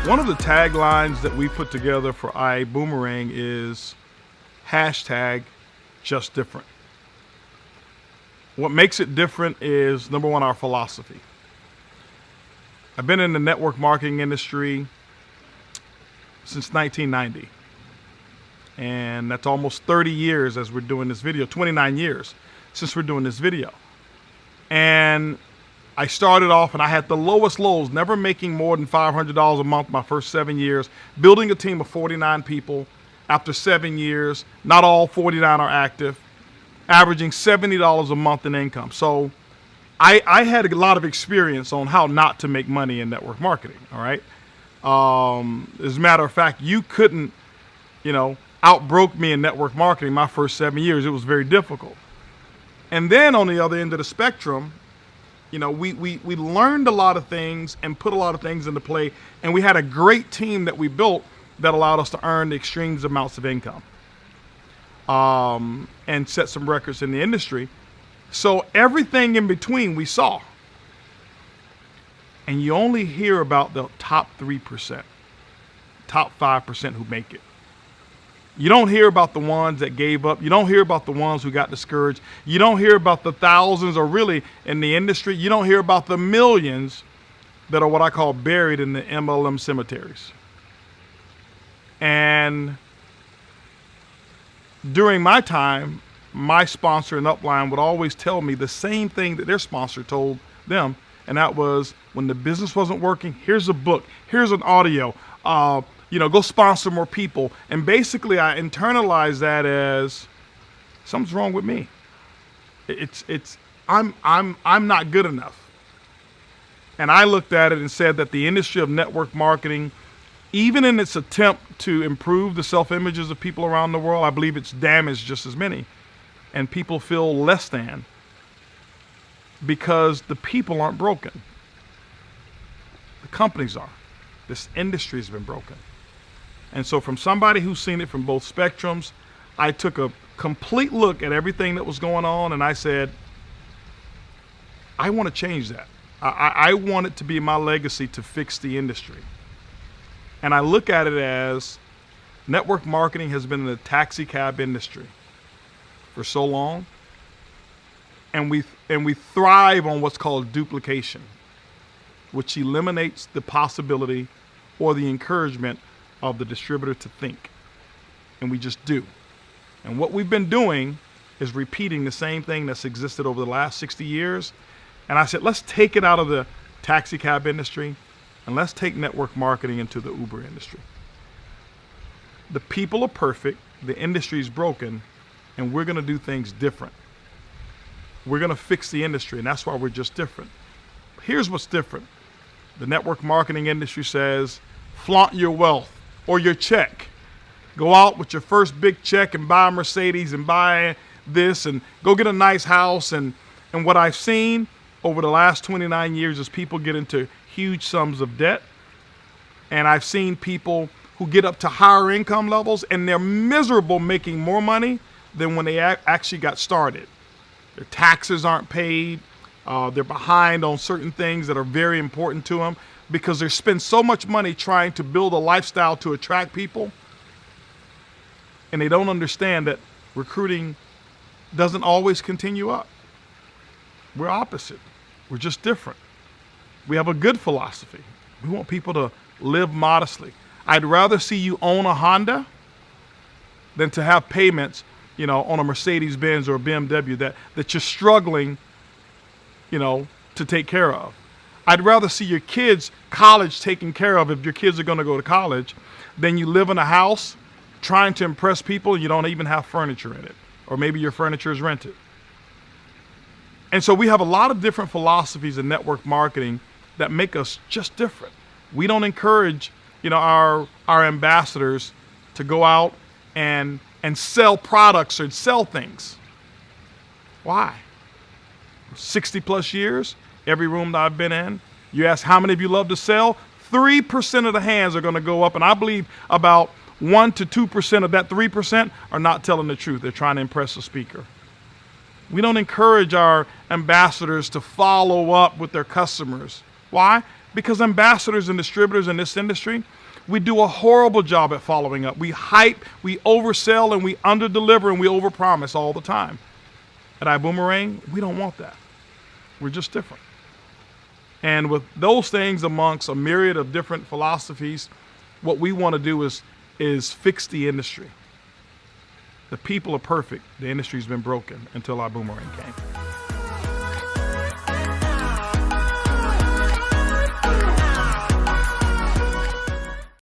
One of the taglines that we put together for iBoomerang is hashtag just different. What makes it different is, number one, our philosophy. I've been in the network marketing industry since 1990. And that's almost 30 years as we're doing this video, 29 years since we're doing this video. And I started off and I had the lowest lows, never making more than $500 a month my first 7 years, building a team of 49 people. After 7 years, not all 49 are active, averaging $70 a month in income. So I had a lot of experience on how not to make money in network marketing, all right? As a matter of fact, you couldn't, outbroke me in network marketing my first 7 years. It was very difficult. And then on the other end of the spectrum, we learned a lot of things and put a lot of things into play, and we had a great team that we built that allowed us to earn extreme amounts of income and set some records in the industry. So everything in between we saw. And you only hear about the top 3%, top 5% who make it. You don't hear about the ones that gave up. You don't hear about the ones who got discouraged. You don't hear about the thousands, or really in the industry, you don't hear about the millions that are what I call buried in the MLM cemeteries. And during my time, my sponsor in Upline would always tell me the same thing that their sponsor told them, and that was, when the business wasn't working, here's a book, here's an audio, go sponsor more people. And basically I internalized that as something's wrong with me. I'm not good enough. And I looked at it and said that the industry of network marketing, even in its attempt to improve the self-images of people around the world, I believe it's damaged just as many. And people feel less than because the people aren't broken. The companies are. This industry has been broken. And so from somebody who's seen it from both spectrums, I took a complete look at everything that was going on, and I said, I want to change that. I want it to be my legacy to fix the industry. And I look at it as network marketing has been in the taxi cab industry for so long, and we thrive on what's called duplication, which eliminates the possibility or the encouragement of the distributor to think. And we just do. And what we've been doing is repeating the same thing that's existed over the last 60 years. And I said, let's take it out of the taxi cab industry and let's take network marketing into the Uber industry. The people are perfect, the industry is broken, and we're gonna do things different. We're gonna fix the industry, and that's why we're just different. Here's what's different. The network marketing industry says, flaunt your wealth or your check. Go out with your first big check and buy a Mercedes and buy this and go get a nice house. And what I've seen over the last 29 years is people get into huge sums of debt. And I've seen people who get up to higher income levels and they're miserable making more money than when they actually got started. Their taxes aren't paid. They're behind on certain things that are very important to them because they spend so much money trying to build a lifestyle to attract people. And they don't understand that recruiting doesn't always continue up. We're opposite. We're just different. We have a good philosophy. We want people to live modestly. I'd rather see you own a Honda than to have payments, on a Mercedes-Benz or a BMW that you're struggling, to take care of. I'd rather see your kids' college taken care of if your kids are going to go to college than you live in a house trying to impress people and you don't even have furniture in it. Or maybe your furniture is rented. And so we have a lot of different philosophies in network marketing that make us just different. We don't encourage, our ambassadors to go out and sell products or sell things. Why? 60 plus years, every room that I've been in, you ask how many of you love to sell? 3% of the hands are going to go up, and I believe about 1 to 2% of that 3% are not telling the truth. They're trying to impress the speaker. We don't encourage our ambassadors to follow up with their customers. Why? Because ambassadors and distributors in this industry, we do a horrible job at following up. We hype, we oversell, and we underdeliver, and we overpromise all the time. At iBoomerang, we don't want that. We're just different. And with those things amongst a myriad of different philosophies, what we want to do is fix the industry. The people are perfect. The industry's been broken until iBoomerang came.